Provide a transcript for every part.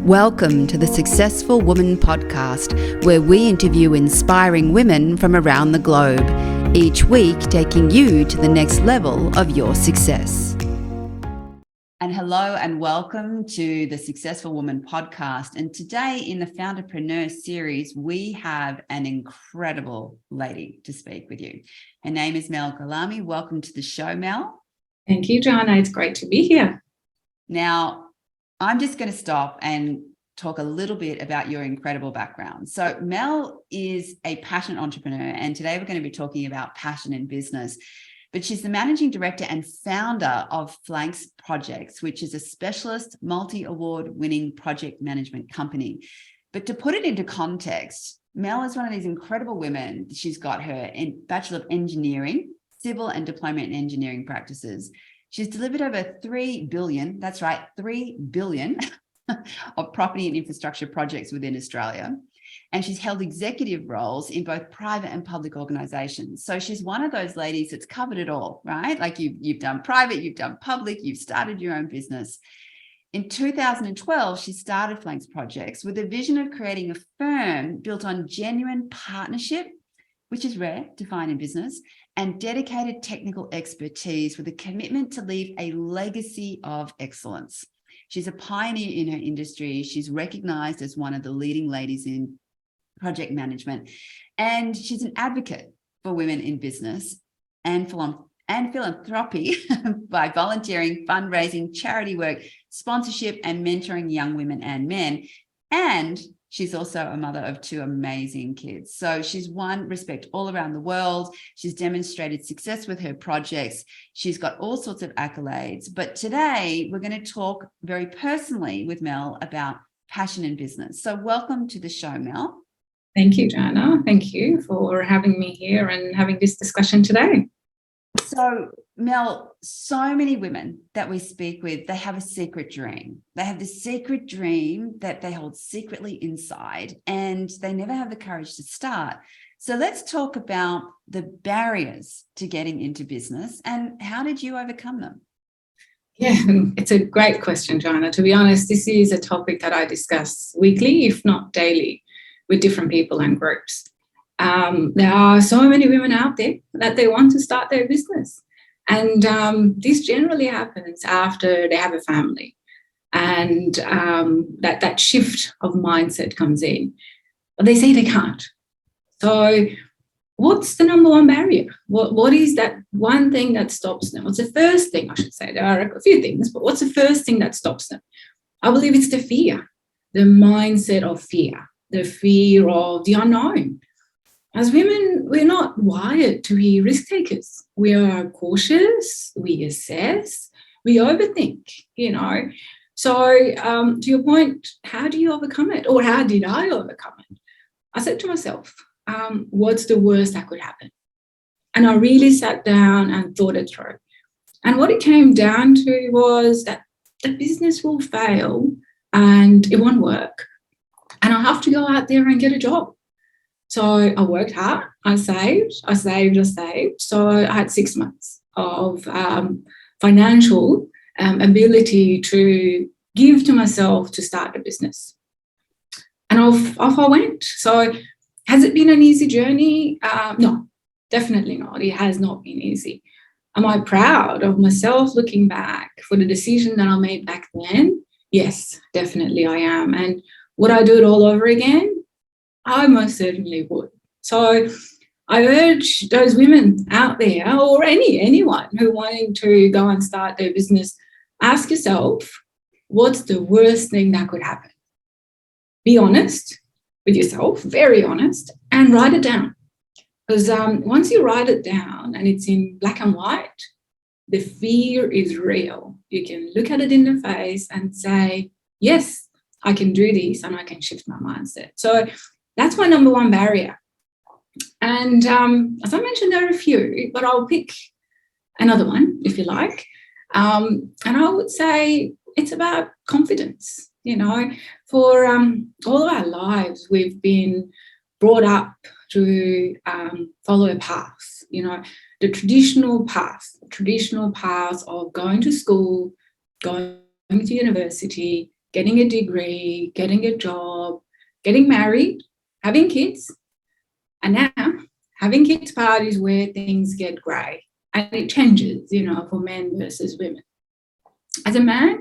Welcome to the Successful Woman podcast, where we interview inspiring women from around the globe, each week taking you to the next level of your success. And hello and welcome to the Successful Woman podcast. And today in the Foundherpreneur Series, we have an incredible lady to speak with you. Her name is Mel Gholami. Welcome to the show, Mel. Thank you, Joanna. It's great to be here. Now, I'm just going to stop and talk a little bit about your incredible background. So Mel is a passionate entrepreneur, and today we're going to be talking about passion in business. But she's the managing director and founder of Planix Projects, which is a specialist multi-award winning project management company. But to put it into context, Mel is one of these incredible women. She's got her Bachelor of Engineering, Civil and Diploma in Engineering practices. She's delivered over 3 billion, that's right, 3 billion of property and infrastructure projects within Australia. And she's held executive roles in both private and public organizations. So she's one of those ladies that's covered it all, right? Like you've done private, you've done public, you've started your own business. In 2012, she started Planix Projects with a vision of creating a firm built on genuine partnership, which is rare to find in business, and dedicated technical expertise with a commitment to leave a legacy of excellence. She's a pioneer in her industry. She's recognized as one of the leading ladies in project management, and she's an advocate for women in business and philanthropy by volunteering, fundraising, charity work, sponsorship, and mentoring young women and men. And she's also a mother of 2 amazing kids. So she's won respect all around the world. She's demonstrated success with her projects. She's got all sorts of accolades. But today we're going to talk very personally with Mel about passion in business. So welcome to the show, Mel. Thank you, Joanna. Thank you for having me here and having this discussion today. So, Mel, so many women that we speak with, they have a secret dream. They have this secret dream that they hold secretly inside, and they never have the courage to start. So let's talk about the barriers to getting into business and how did you overcome them? Yeah, it's a great question, Joanna. To be honest, this is a topic that I discuss weekly, if not daily, with different people and groups. There are so many women out there that they want to start their business. And this generally happens after they have a family, and that shift of mindset comes in. But they say they can't. So what's the number one barrier? What is that one thing that stops them? What's the first thing, I should say? There are a few things, but what's the first thing that stops them? I believe it's the fear, the mindset of fear, the fear of the unknown. As women, we're not wired to be risk takers. We are cautious, we assess, we overthink, So to your point, how do you overcome it? Or how did I overcome it? I said to myself, what's the worst that could happen? And I really sat down and thought it through. And what it came down to was that the business will fail and it won't work. And I'll have to go out there and get a job. So I worked hard, I saved. So I had 6 months of financial ability to give to myself to start a business. And off I went. So has it been an easy journey? No, definitely not. It has not been easy. Am I proud of myself looking back for the decision that I made back then? Yes, definitely I am. And would I do it all over again? I most certainly would. So I urge those women out there, or anyone who wanting to go and start their business, ask yourself, what's the worst thing that could happen? Be honest with yourself, very honest, and write it down. Because once you write it down and it's in black and white, the fear is real. You can look at it in the face and say, yes, I can do this and I can shift my mindset. So that's my number one barrier. And as I mentioned, there are a few, but I'll pick another one, if you like. And I would say it's about confidence. For all of our lives, we've been brought up to follow a path, the traditional path of going to school, going to university, getting a degree, getting a job, getting married, having kids, and now having kids part is where things get grey and it changes, for men versus women. As a man,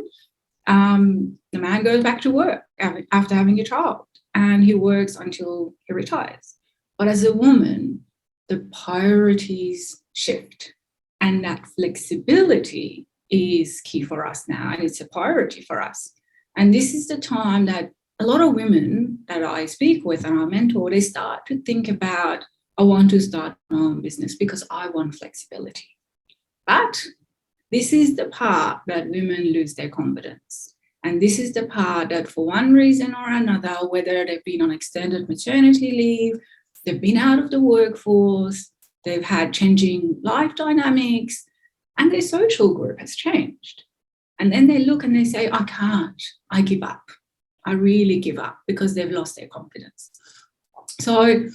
the man goes back to work after having a child and he works until he retires. But as a woman, the priorities shift, and that flexibility is key for us now, and it's a priority for us. And this is the time that a lot of women that I speak with and I mentor, they start to think about, I want to start my own business because I want flexibility. But this is the part that women lose their confidence. And this is the part that for one reason or another, whether they've been on extended maternity leave, they've been out of the workforce, they've had changing life dynamics, and their social group has changed. And then they look and they say, I can't, I give up. I really give up, because they've lost their confidence. So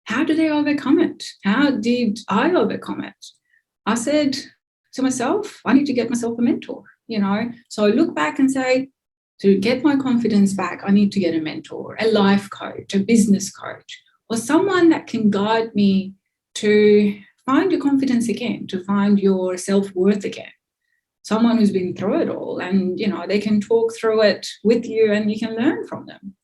how do they overcome it? How did I overcome it? I said to myself, I need to get myself a mentor, So I look back and say, to get my confidence back, I need to get a mentor, a life coach, a business coach, or someone that can guide me to find your confidence again, to find your self-worth again. Someone who's been through it all, and, they can talk through it with you and you can learn from them.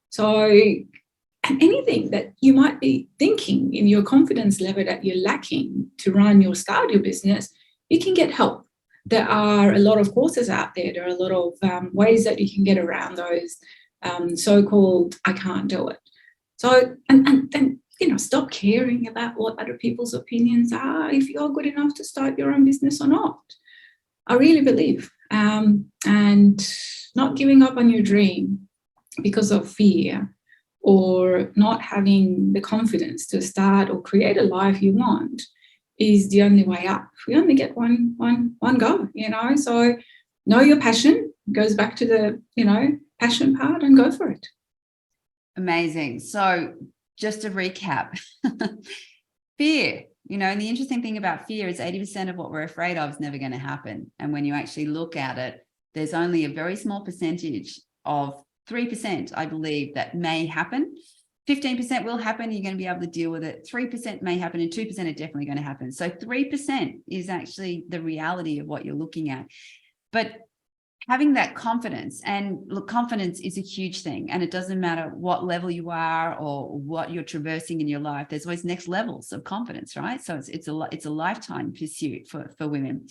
So, and anything that you might be thinking in your confidence level that you're lacking to start your business, you can get help. There are a lot of courses out there. There are a lot of ways that you can get around those so-called I can't do it. So, and then, stop caring about what other people's opinions are, if you're good enough to start your own business or not. I really believe. And not giving up on your dream because of fear or not having the confidence to start or create a life you want is the only way up. We only get one go, So know your passion. Goes back to the, passion part, and go for it. Amazing. So just to recap, fear, and the interesting thing about fear is 80% of what we're afraid of is never going to happen. And when you actually look at it, there's only a very small percentage of 3%, I believe, that may happen. 15% will happen. You're going to be able to deal with it. 3% may happen, and 2% are definitely going to happen. So 3% is actually the reality of what you're looking at. But having that confidence, and look, confidence is a huge thing, and it doesn't matter what level you are or what you're traversing in your life. There's always next levels of confidence, right? So it's a lifetime pursuit for women.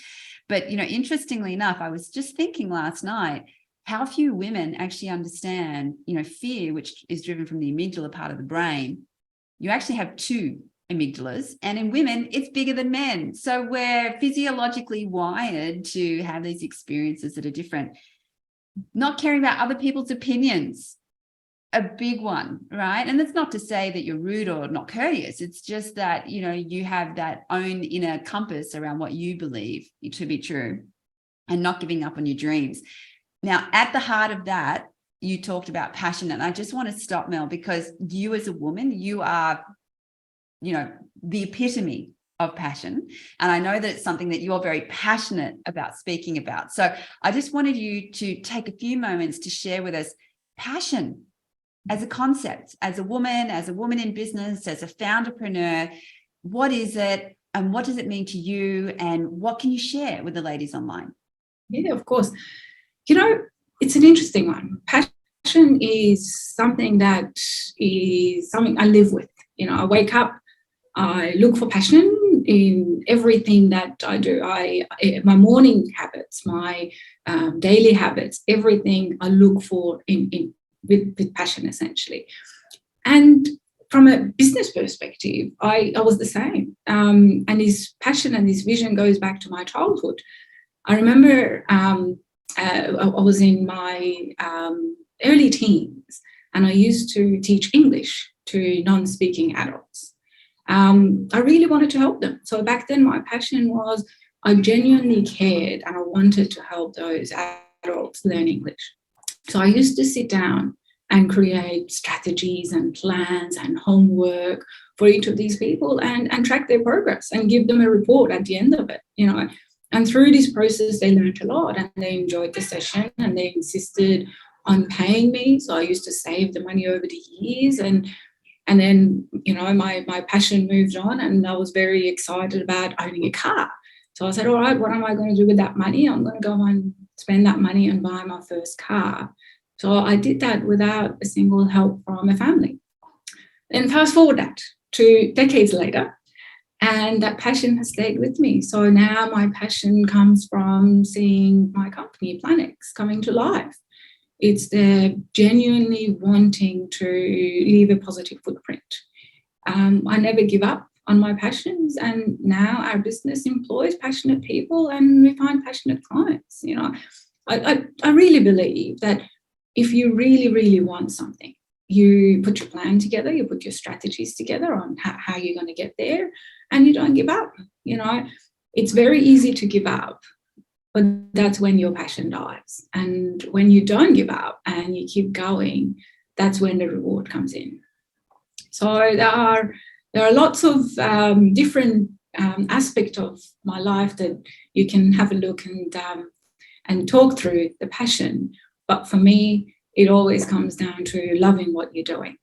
But interestingly enough, I was just thinking last night how few women actually understand, fear, which is driven from the amygdala part of the brain. You actually have two amygdalas, and in women it's bigger than men. So we're physiologically wired to have these experiences that are different. Not caring about other people's opinions, a big one, right? And that's not to say that you're rude or not courteous. It's just that you have that own inner compass around what you believe to be true, and not giving up on your dreams. Now, at the heart of that, you talked about passion, and I just want to stop, Mel, because you as a woman, you are the epitome of passion. And I know that it's something that you're very passionate about speaking about. So I just wanted you to take a few moments to share with us passion as a concept, as a woman in business, as a founderpreneur. What is it, and what does it mean to you, and what can you share with the ladies online? Yeah, of course. It's an interesting one. Passion is something I live with. I wake up, I look for passion in everything that I do. My morning habits, my daily habits, everything I look for with passion, essentially. And from a business perspective, I was the same. And this passion and this vision goes back to my childhood. I remember I was in my early teens, and I used to teach English to non-speaking adults. I really wanted to help them. So back then, my passion was I genuinely cared, and I wanted to help those adults learn English. So I used to sit down and create strategies and plans and homework for each of these people, and track their progress and give them a report at the end of it, And through this process, they learned a lot, and they enjoyed the session, and they insisted on paying me. So I used to save the money over the years, and then, you know, my passion moved on, and I was very excited about owning a car. So I said, all right, what am I going to do with that money? I'm going to go and spend that money and buy my first car. So I did that without a single help from a family. Then fast forward that to decades later, and that passion has stayed with me. So now my passion comes from seeing my company, Planix, coming to life. It's the genuinely wanting to leave a positive footprint. I never give up on my passions, and now our business employs passionate people, and we find passionate clients. You know, I really believe that if you really, really want something, you put your plan together, you put your strategies together on how you're going to get there, and you don't give up. You know, it's very easy to give up, but that's when your passion dies. And when you don't give up and you keep going, that's when the reward comes in. So there are lots of different aspects of my life that you can have a look and talk through the passion. But for me, it always comes down to loving what you're doing.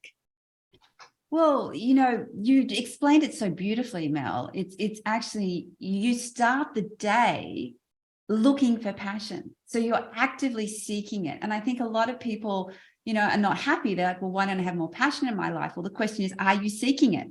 Well, you know, you explained it so beautifully, Mel. It's actually, you start the day looking for passion. So you're actively seeking it. And I think a lot of people, you know, are not happy. They're like, well, why don't I have more passion in my life? Well, the question is, are you seeking it?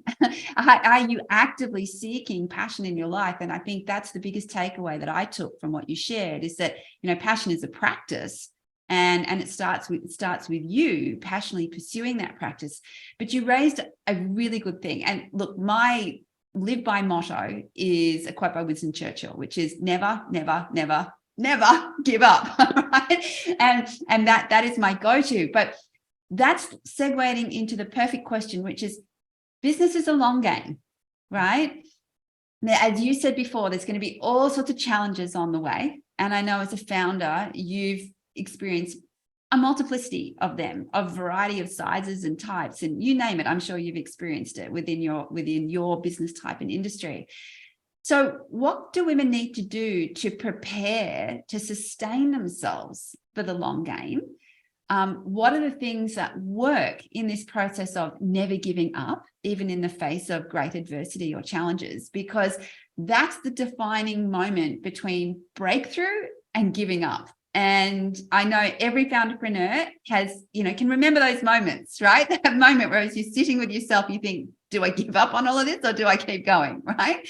Are you actively seeking passion in your life? And I think that's the biggest takeaway that I took from what you shared, is that, you know, passion is a practice. And it starts with you passionately pursuing that practice. But you raised a really good thing. And look, my live by motto is a quote by Winston Churchill, which is never, never, never, never give up. Right? And that is my go-to. But that's segueing into the perfect question, which is, business is a long game, right? Now, as you said before, there's going to be all sorts of challenges on the way. And I know as a founder, you've experienced a multiplicity of them, of variety of sizes and types, and you name it. I'm sure you've experienced it within your business type and industry. So what do women need to do to prepare to sustain themselves for the long game? What are the things that work in this process of never giving up, even in the face of great adversity or challenges? Because that's the defining moment between breakthrough and giving up. And I know every founderpreneur has, you know, can remember those moments, right? That moment where as you're sitting with yourself, you think, do I give up on all of this or do I keep going, right?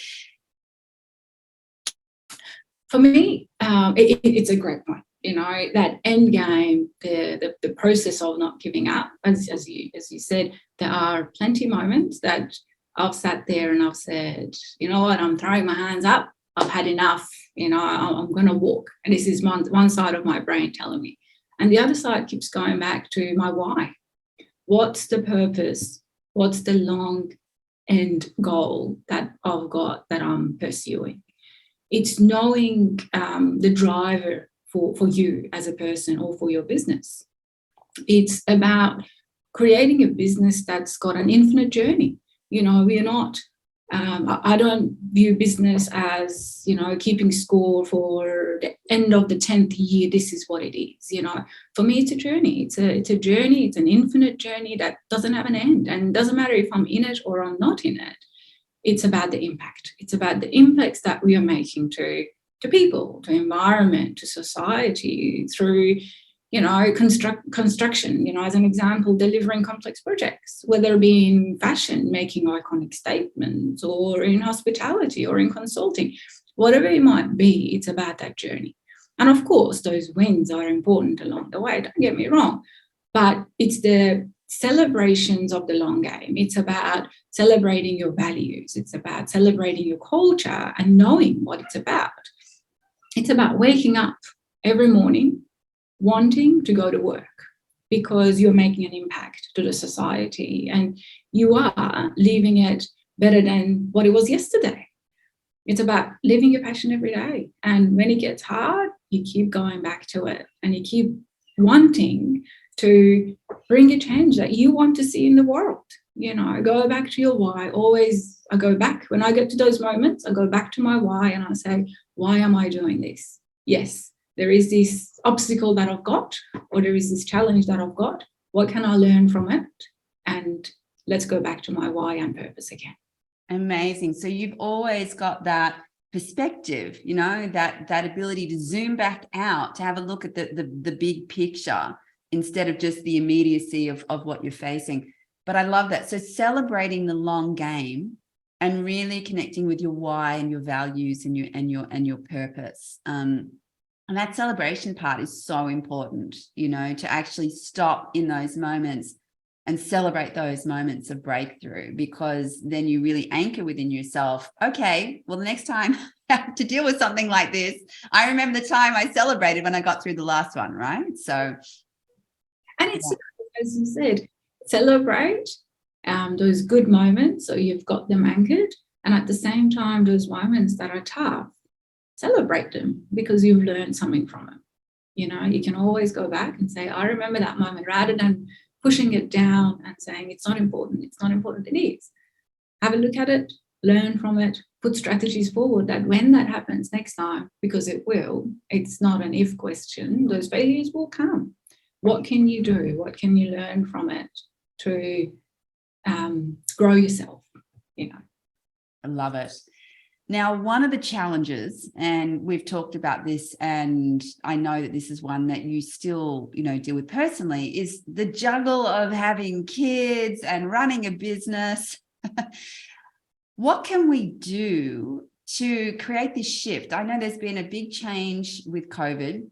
For me, it's a great point. You know, that end game, the process of not giving up, as you said, there are plenty of moments that I've sat there and I've said, you know what, I'm throwing my hands up. I've had enough, you know, I'm going to walk. And this is one side of my brain telling me. And the other side keeps going back to my why. What's the purpose? What's the long end goal that I've got that I'm pursuing? It's knowing the driver for you as a person or for your business. It's about creating a business that's got an infinite journey. You know, we're not, I don't view business as, you know, keeping score for the end of the 10th year, this is what it is. You know, for me, it's a journey. It's a journey. It's an infinite journey that doesn't have an end. And it doesn't matter if I'm in it or I'm not in it. It's about the impact. It's about the impacts that we are making to people, to environment, to society, through, you know, construction, you know, as an example, delivering complex projects, whether it be in fashion, making iconic statements, or in hospitality or in consulting, whatever it might be, it's about that journey. And of course, those wins are important along the way, don't get me wrong, but it's the celebrations of the long game. It's about celebrating your values. It's about celebrating your culture and knowing what it's about. It's about waking up every morning wanting to go to work because you're making an impact to the society and you are leaving it better than what it was yesterday. It's about living your passion every day. And when it gets hard, you keep going back to it and you keep wanting to bring a change that you want to see in the world. You know, go back to your why. Always, I go back. When I get to those moments, I go back to my why and I say, why am I doing this? Yes, there is this obstacle that I've got, or there is this challenge that I've got. What can I learn from it? And let's go back to my why and purpose again. Amazing. So you've always got that perspective, you know, that ability to zoom back out, to have a look at the big picture instead of just the immediacy of what you're facing. But I love that. So celebrating the long game and really connecting with your why and your values and your purpose. And that celebration part is so important, you know, to actually stop in those moments and celebrate those moments of breakthrough, because then you really anchor within yourself. Okay, well, the next time I have to deal with something like this, I remember the time I celebrated when I got through the last one, right? So, and it's, as you said, celebrate those good moments, so you've got them anchored, and at the same time, those moments that are tough, celebrate them because you've learned something from them. You know, you can always go back and say, I remember that moment, rather than pushing it down and saying it's not important, it's not important. It is. Have a look at it, learn from it, put strategies forward that when that happens next time, because it will, it's not an if question, those failures will come. What can you do? What can you learn from it to grow yourself? You know. I love it. Now, one of the challenges, and we've talked about this, and I know that this is one that you still, you know, deal with personally, is the juggle of having kids and running a business. What can we do to create this shift? I know there's been a big change with COVID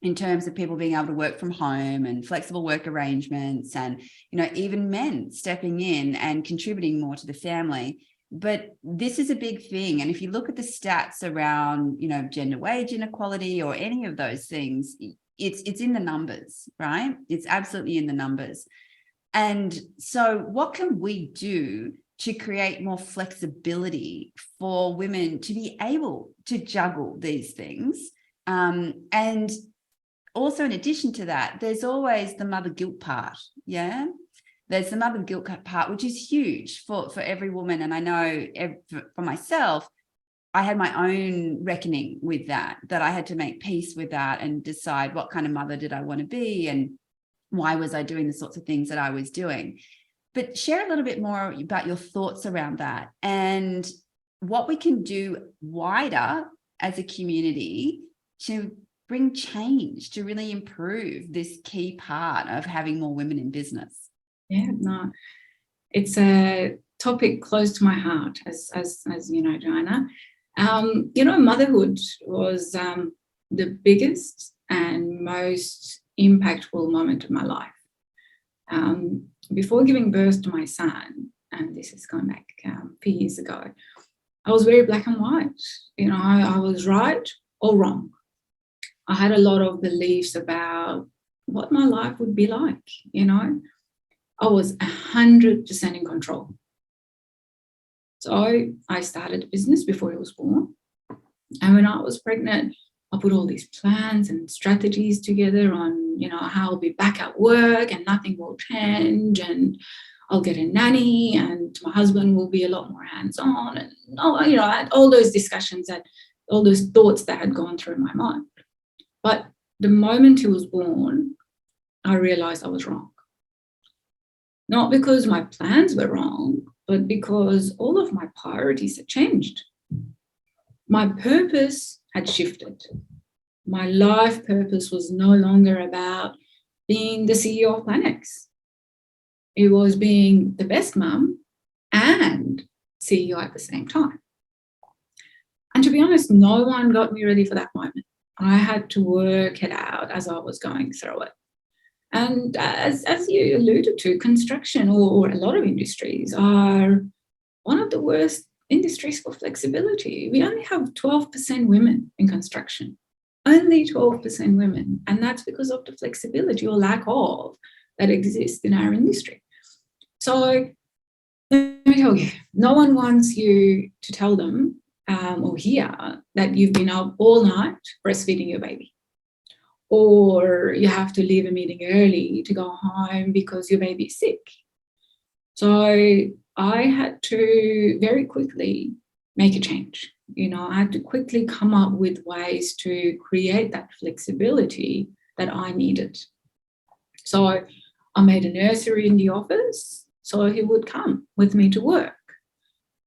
in terms of people being able to work from home and flexible work arrangements, and, you know, even men stepping in and contributing more to the family. But this is a big thing. And if you look at the stats around, you know, gender wage inequality or any of those things, it's in the numbers, right? It's absolutely in the numbers. And so what can we do to create more flexibility for women to be able to juggle these things? And also, in addition to that, there's always the mother guilt part. Yeah. There's the mother guilt part, which is huge for every woman. And I know for myself, I had my own reckoning with that I had to make peace with that and decide what kind of mother did I want to be and why was I doing the sorts of things that I was doing. But share a little bit more about your thoughts around that and what we can do wider as a community to bring change, to really improve this key part of having more women in business. Yeah, no, it's a topic close to my heart, as you know, Joanna. You know, motherhood was the biggest and most impactful moment of my life. Before giving birth to my son, and this is going back a few years ago, I was very black and white. You know, I was right or wrong. I had a lot of beliefs about what my life would be like, you know. I was 100% in control. So I started a business before he was born. And when I was pregnant, I put all these plans and strategies together on, you know, how I'll be back at work and nothing will change and I'll get a nanny and my husband will be a lot more hands-on. And, you know, I had all those discussions and all those thoughts that had gone through my mind. But the moment he was born, I realized I was wrong. Not because my plans were wrong, but because all of my priorities had changed. My purpose had shifted. My life purpose was no longer about being the CEO of Planix. It was being the best mum and CEO at the same time. And to be honest, no one got me ready for that moment. I had to work it out as I was going through it. And as you alluded to, construction or a lot of industries are one of the worst industries for flexibility. We only have 12% women in construction, only 12% women. And that's because of the flexibility or lack of that exists in our industry. So let me tell you, no one wants you to tell them or hear that you've been up all night breastfeeding your baby. Or you have to leave a meeting early to go home because your baby's sick. So I had to very quickly make a change. I had to quickly come up with ways to create that flexibility that I needed. So I made a nursery in the office, so he would come with me to work,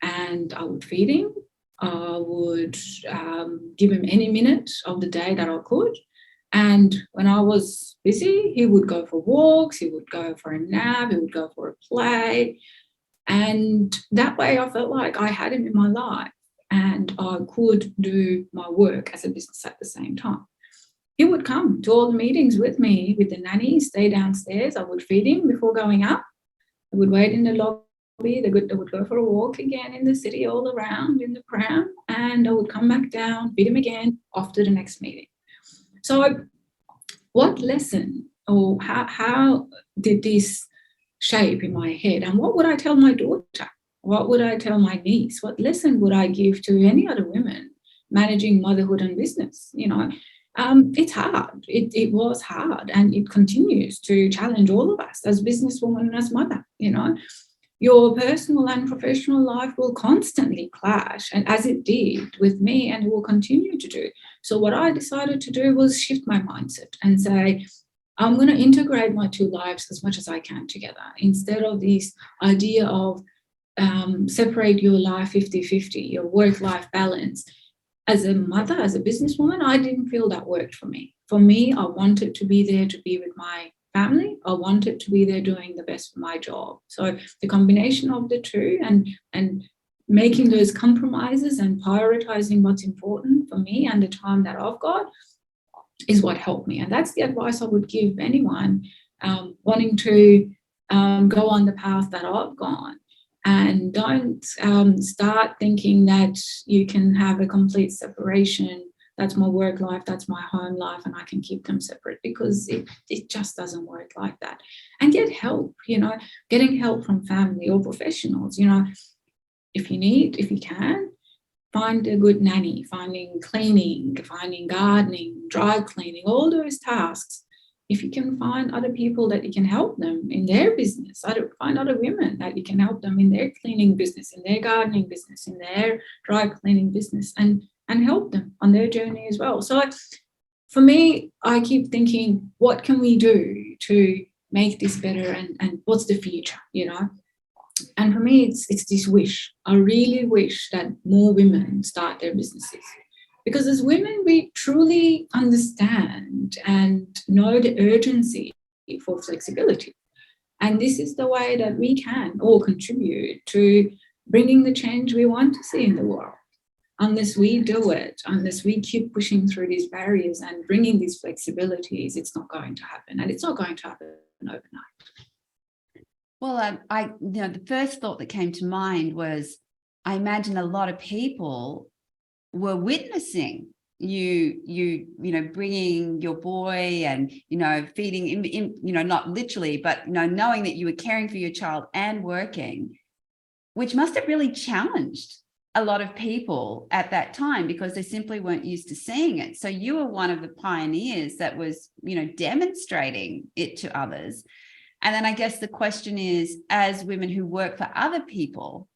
and I would feed him. I would give him any minute of the day that I could. And when I was busy, he would go for walks, he would go for a nap, he would go for a play. And that way I felt like I had him in my life and I could do my work as a business at the same time. He would come to all the meetings with me, with the nanny, stay downstairs. I would feed him before going up. I would wait in the lobby. They would go for a walk again in the city, all around in the pram, and I would come back down, feed him again, off to the next meeting. So what lesson or how did this shape in my head? And what would I tell my daughter? What would I tell my niece? What lesson would I give to any other women managing motherhood and business? It's hard. It was hard, and it continues to challenge all of us as businesswoman and as mother. Your personal and professional life will constantly clash, and as it did with me, and will continue to do. So what I decided to do was shift my mindset and say, I'm going to integrate my two lives as much as I can together, instead of this idea of separate your life 50-50, your work-life balance. As a mother, as a businesswoman, I didn't feel that worked for me. For me, I wanted to be there to be with my family. I wanted to be there doing the best for my job. So the combination of the two and making those compromises and prioritizing what's important for me and the time that I've got is what helped me. And that's the advice I would give anyone wanting to go on the path that I've gone. And don't start thinking that you can have a complete separation. That's my work life, that's my home life, and I can keep them separate, because it just doesn't work like that. And get help, getting help from family or professionals, if you can, find a good nanny, finding cleaning, finding gardening, dry cleaning, all those tasks. If you can find other people that you can help them in their business, find other women that you can help them in their cleaning business, in their gardening business, in their dry cleaning business, and help them on their journey as well. So for me, I keep thinking, what can we do to make this better, and what's the future, And for me, it's this wish. I really wish that more women start their businesses. Because as women, we truly understand and know the urgency for flexibility. And this is the way that we can all contribute to bringing the change we want to see in the world. Unless we do it, unless we keep pushing through these barriers and bringing these flexibilities, it's not going to happen. And it's not going to happen overnight. Well, the first thought that came to mind was, I imagine a lot of people were witnessing you bringing your boy and, feeding him, not literally, but, knowing that you were caring for your child and working, which must have really challenged a lot of people at that time, because they simply weren't used to seeing it. So you were one of the pioneers that was, demonstrating it to others. And then I guess the question is, as women who work for other people,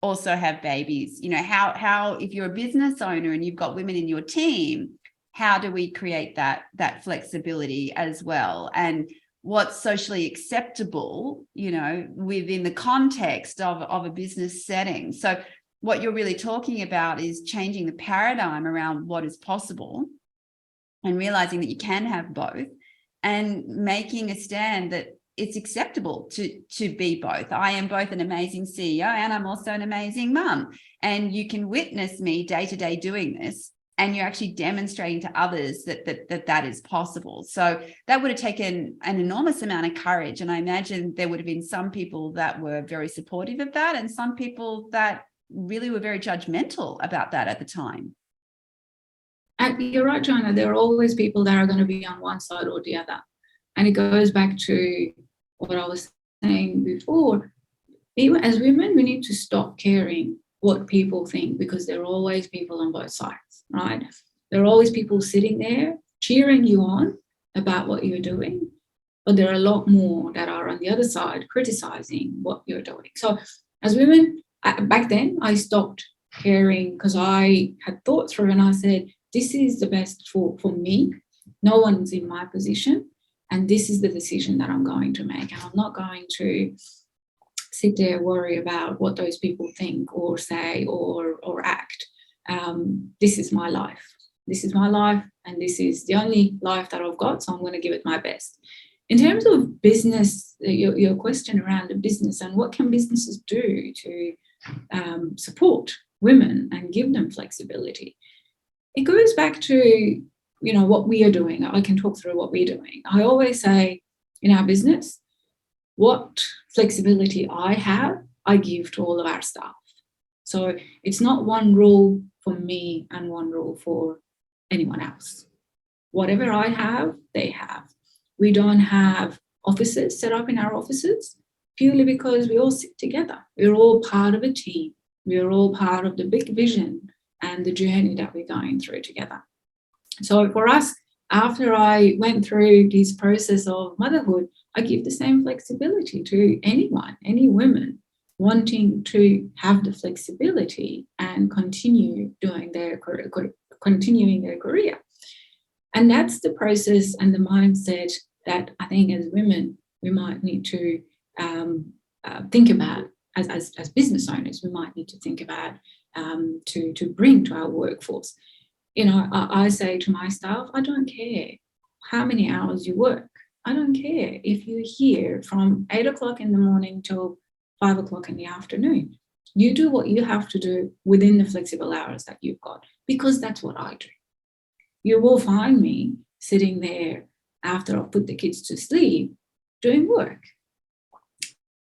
also have babies, how if you're a business owner and you've got women in your team, how do we create that flexibility as well? And what's socially acceptable, within the context of a business setting? So what you're really talking about is changing the paradigm around what is possible and realizing that you can have both, and making a stand that it's acceptable to be both. I am both an amazing CEO and I'm also an amazing mum. And you can witness me day to day doing this, and you're actually demonstrating to others that is possible. So that would have taken an enormous amount of courage. And I imagine there would have been some people that were very supportive of that, and some people that really were very judgmental about that at the time. And you're right, Joanna, there are always people that are going to be on one side or the other. And it goes back to what I was saying before. Even as women, we need to stop caring what people think, because there are always people on both sides, right? There are always people sitting there cheering you on about what you're doing, but there are a lot more that are on the other side criticizing what you're doing. So as women, back then, I stopped caring, because I had thought through and I said, this is the best for me. No one's in my position. And this is the decision that I'm going to make. And I'm not going to sit there, worry about what those people think or say or act. This is my life. This is my life, and this is the only life that I've got, so I'm going to give it my best. In terms of business, your question around the business and what can businesses do to support women and give them flexibility, it goes back to, what we are doing. I can talk through what we're doing. I always say in our business, what flexibility I have, I give to all of our staff. So it's not one rule for me and one rule for anyone else. Whatever I have, they have. We don't have offices set up in our offices purely because we all sit together. We're all part of a team. We're all part of the big vision and the journey that we're going through together. So for us, after I went through this process of motherhood, I give the same flexibility to anyone, any women wanting to have the flexibility and continue doing continuing their career. And that's the process and the mindset that I think as women, we might need to think about as business owners, we might need to think about to bring to our workforce. I say to my staff, I don't care how many hours you work. I don't care if you're here from 8 o'clock in the morning till 5 o'clock in the afternoon. You do what you have to do within the flexible hours that you've got, because that's what I do. You will find me sitting there after I've put the kids to sleep doing work.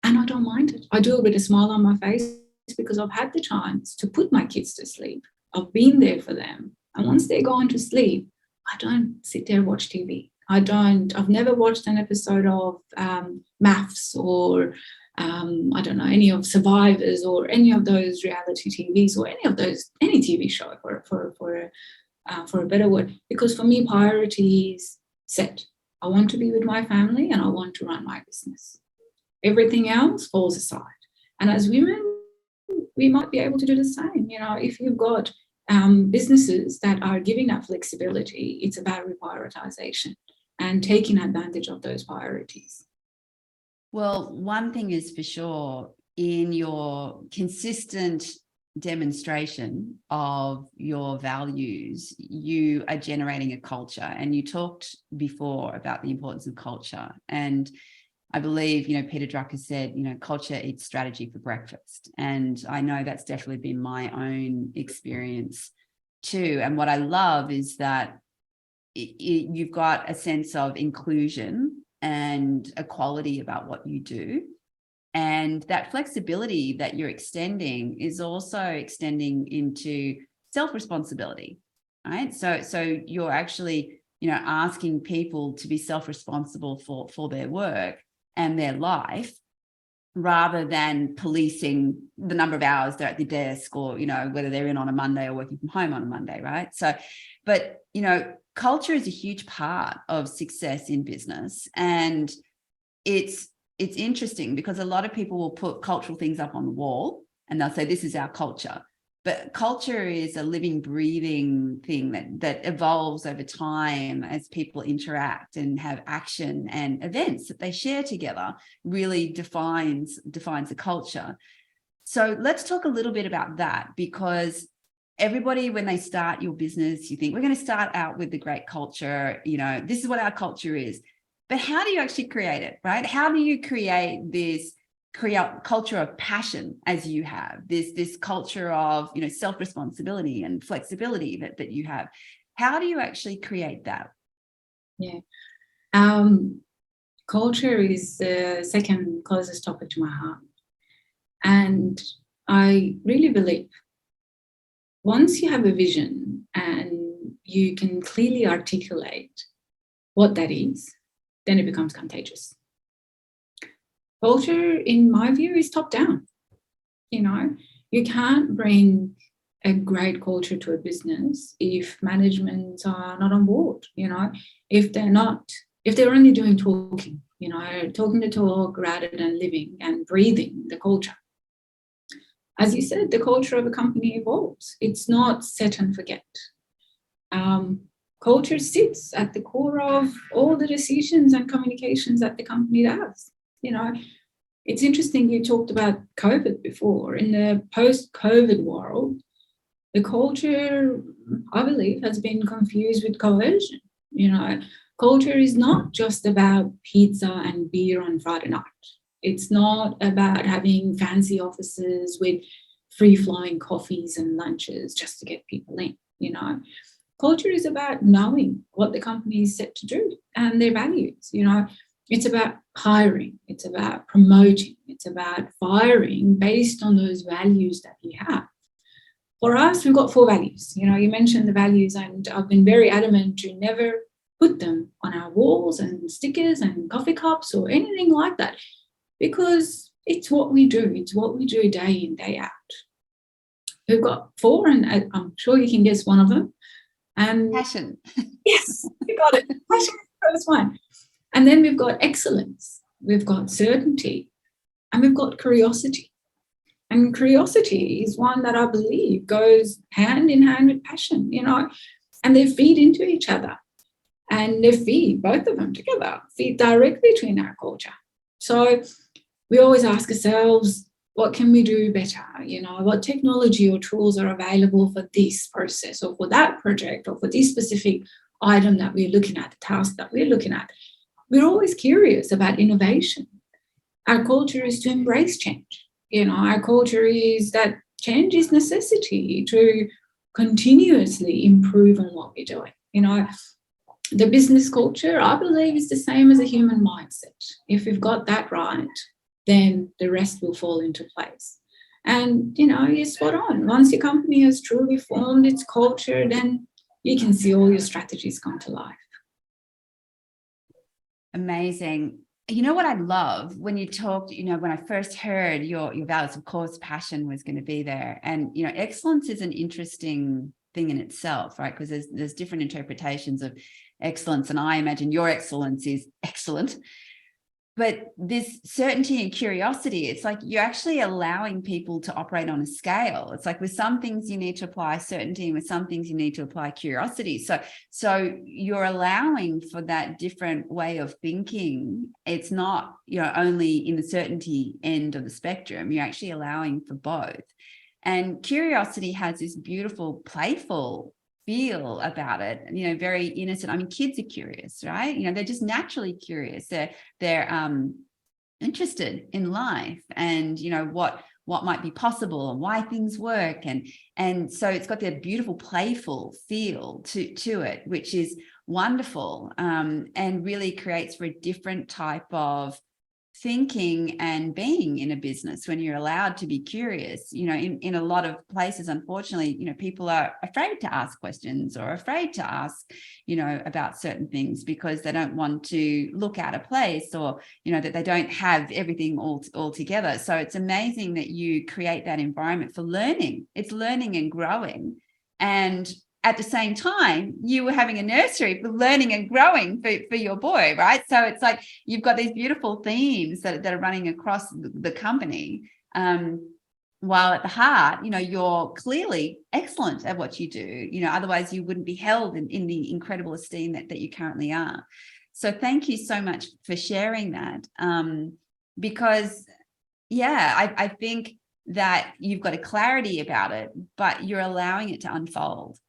And I don't mind it. I do it with a smile on my face because I've had the chance to put my kids to sleep. I've been there for them. And once they're gone to sleep, I don't sit there and watch TV. I've never watched an episode of Maths or any of Survivors or any of those reality TVs or any TV show for a better word, because for me, priority is set. I want to be with my family and I want to run my business. Everything else falls aside. And as women, we might be able to do the same. If you've got businesses that are giving that flexibility, it's about reprioritization and taking advantage of those priorities. Well, one thing is for sure, in your consistent demonstration of your values, you are generating a culture. And you talked before about the importance of culture. And I believe, Peter Drucker said, culture eats strategy for breakfast. And I know that's definitely been my own experience too. And what I love is that you've got a sense of inclusion and equality about what you do. And that flexibility that you're extending is also extending into self-responsibility, right? So you're actually, asking people to be self-responsible for their work and their life, rather than policing the number of hours they're at the desk or, whether they're in on a Monday or working from home on a Monday, right? So, but, culture is a huge part of success in business. And it's interesting because a lot of people will put cultural things up on the wall and they'll say, this is our culture. But culture is a living, breathing thing that evolves over time as people interact and have action, and events that they share together really defines a culture. So let's talk a little bit about that, because everybody, when they start your business, you think we're going to start out with the great culture. This is what our culture is. But how do you actually create it, right? How do you create culture of passion, as you have this culture of self-responsibility and flexibility that you have? How do you actually create that? Yeah, culture is the second closest topic to my heart, and I really believe once you have a vision and you can clearly articulate what that is, then it becomes contagious. Culture, in my view, is top down. You can't bring a great culture to a business if management are not on board. If they're only doing talking, talking the talk rather than living and breathing the culture. as you said, the culture of a company evolves. It's not set and forget. Culture sits at the core of all the decisions and communications that the company does. It's interesting, you talked about COVID before. In the post-COVID world, the culture, I believe, has been confused with coercion. Culture is not just about pizza and beer on Friday night. It's not about having fancy offices with free-flowing coffees and lunches just to get people in. Culture is about knowing what the company is set to do and their values. It's about hiring, it's about promoting, it's about firing based on those values that you have. For us, we've got 4 values. You mentioned the values, and I've been very adamant to never put them on our walls and stickers and coffee cups or anything like that, because it's what we do. It's what we do day in, day out. We've got 4, and I'm sure you can guess one of them. And passion. Yes, you got it. Passion is the first one. And then we've got excellence, we've got certainty, and we've got curiosity. And curiosity is one that I believe goes hand in hand with passion, and they feed into each other. And they feed, both of them together, feed directly to our culture. So we always ask ourselves, what can we do better? What technology or tools are available for this process or for that project or for this specific item that we're looking at, the task that we're looking at. We're always curious about innovation. Our culture is to embrace change. Our culture is that change is necessity to continuously improve on what we're doing. The business culture, I believe, is the same as a human mindset. If we've got that right, then the rest will fall into place. And, you're spot on. Once your company has truly formed its culture, then you can see all your strategies come to life. Amazing. What I love when you talked, when I first heard your values, of course, passion was going to be there. And, excellence is an interesting thing in itself, right? Because there's different interpretations of excellence. And I imagine your excellence is excellent. But this certainty and curiosity, it's like you're actually allowing people to operate on a scale. It's like with some things you need to apply certainty, and with some things you need to apply curiosity. So you're allowing for that different way of thinking. It's not, only in the certainty end of the spectrum. You're actually allowing for both. And curiosity has this beautiful, playful feel about it, very innocent. I mean, kids are curious, right? They're just naturally curious. They're interested in life and, what might be possible and why things work. And so it's got that beautiful, playful feel to it, which is wonderful, and really creates for a different type of thinking and being in a business when you're allowed to be curious. In a lot of places, unfortunately, people are afraid to ask questions or afraid to ask, about certain things because they don't want to look out of place, or, that they don't have everything all together. So it's amazing that you create that environment for learning. It's learning and growing. And at the same time, you were having a nursery for learning and growing for your boy, right? So it's like you've got these beautiful themes that are running across the company, while at the heart, you're clearly excellent at what you do. Otherwise you wouldn't be held in the incredible esteem that you currently are. So thank you so much for sharing that, because, I think that you've got a clarity about it, but you're allowing it to unfold.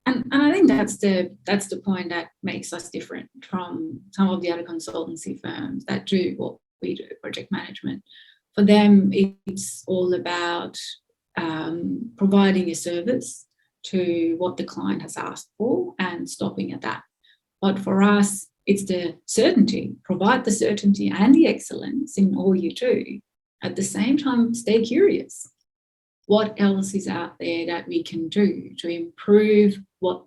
And I think that's the point that makes us different from some of the other consultancy firms that do what we do, project management. For them, it's all about providing a service to what the client has asked for and stopping at that. But for us, it's the certainty, provide the certainty and the excellence in all you do. At the same time, stay curious. What else is out there that we can do to improve what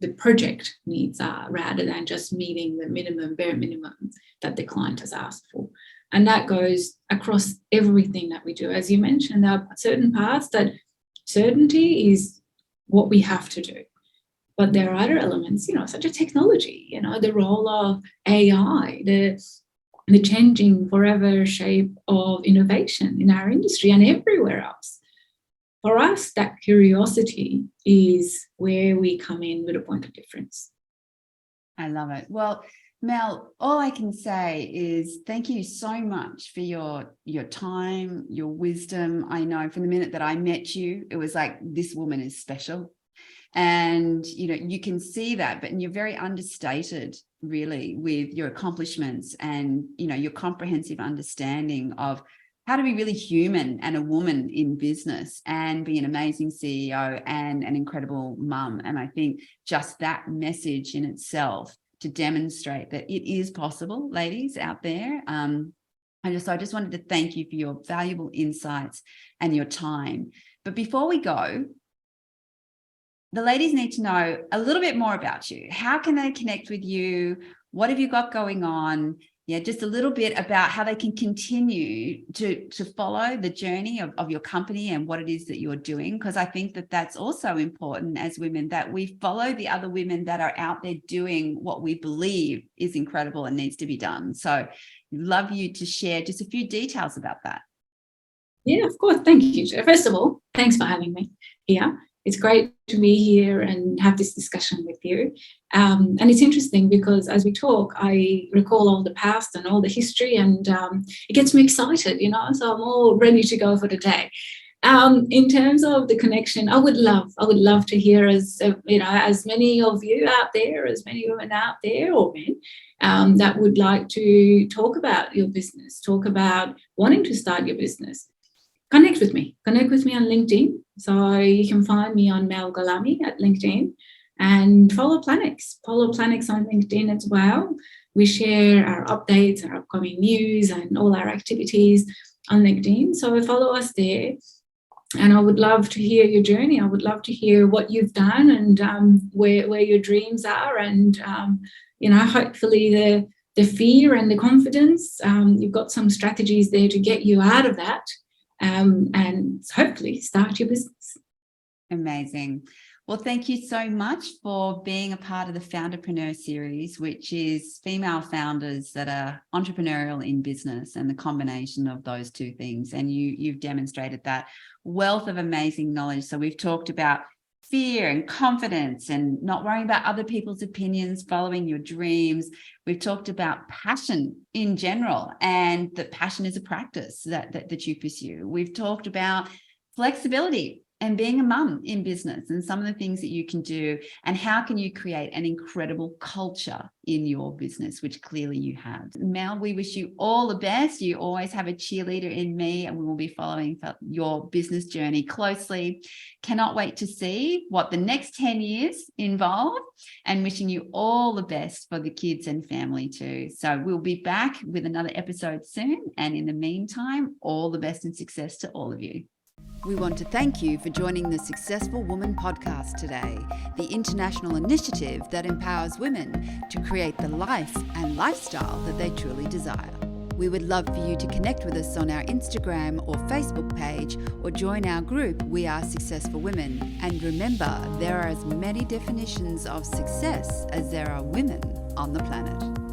the project needs are, rather than just meeting the bare minimum that the client has asked for? And that goes across everything that we do. As you mentioned, there are certain parts that certainty is what we have to do. But there are other elements, such as technology, the role of AI, the changing forever shape of innovation in our industry and everywhere else. For us, that curiosity is where we come in with a point of difference. I love it. Well, Mel, all I can say is thank you so much for your time, your wisdom. I know from the minute that I met you, it was like, this woman is special. And, you can see that, but you're very understated, really, with your accomplishments and, your comprehensive understanding of how to be really human and a woman in business and be an amazing CEO and an incredible mum. And I think just that message in itself to demonstrate that it is possible, ladies out there. I just wanted to thank you for your valuable insights and your time. But before we go, the ladies need to know a little bit more about you. How can they connect with you? What have you got going on? Yeah, just a little bit about how they can continue to follow the journey of your company and what it is that you're doing. Because I think that that's also important as women, that we follow the other women that are out there doing what we believe is incredible and needs to be done. So love you to share just a few details about that. Yeah, of course. Thank you. First of all, thanks for having me here. It's great to be here and have this discussion with you. And it's interesting because as we talk, I recall all the past and all the history, and it gets me excited, so I'm all ready to go for the day. In terms of the connection, I would love to hear as many of you out there, as many women out there or men that would like to talk about your business, talk about wanting to start your business. Connect with me on LinkedIn. So you can find me on Mel Gholami at LinkedIn, and follow Planix on LinkedIn as well. We share our updates, our upcoming news, and all our activities on LinkedIn. So follow us there. And I would love to hear your journey. I would love to hear what you've done and where your dreams are. And, hopefully the fear and the confidence, you've got some strategies there to get you out of that. And hopefully start your business. Amazing. Well, thank you so much for being a part of the Foundherpreneur Series, which is female founders that are entrepreneurial in business and the combination of those two things. And you've demonstrated that wealth of amazing knowledge. So we've talked about fear and confidence and not worrying about other people's opinions, following your dreams. We've talked about passion in general, and that passion is a practice that you pursue. We've talked about flexibility and being a mum in business and some of the things that you can do, and how can you create an incredible culture in your business, which clearly you have. Mel, we wish you all the best. You always have a cheerleader in me, and we will be following your business journey closely. Cannot wait to see what the next 10 years involve, and wishing you all the best for the kids and family too. So we'll be back with another episode soon. And in the meantime, all the best and success to all of you. We want to thank you for joining the Successful Woman podcast today, the international initiative that empowers women to create the life and lifestyle that they truly desire. We would love for you to connect with us on our Instagram or Facebook page, or join our group, We Are Successful Women. And remember, there are as many definitions of success as there are women on the planet.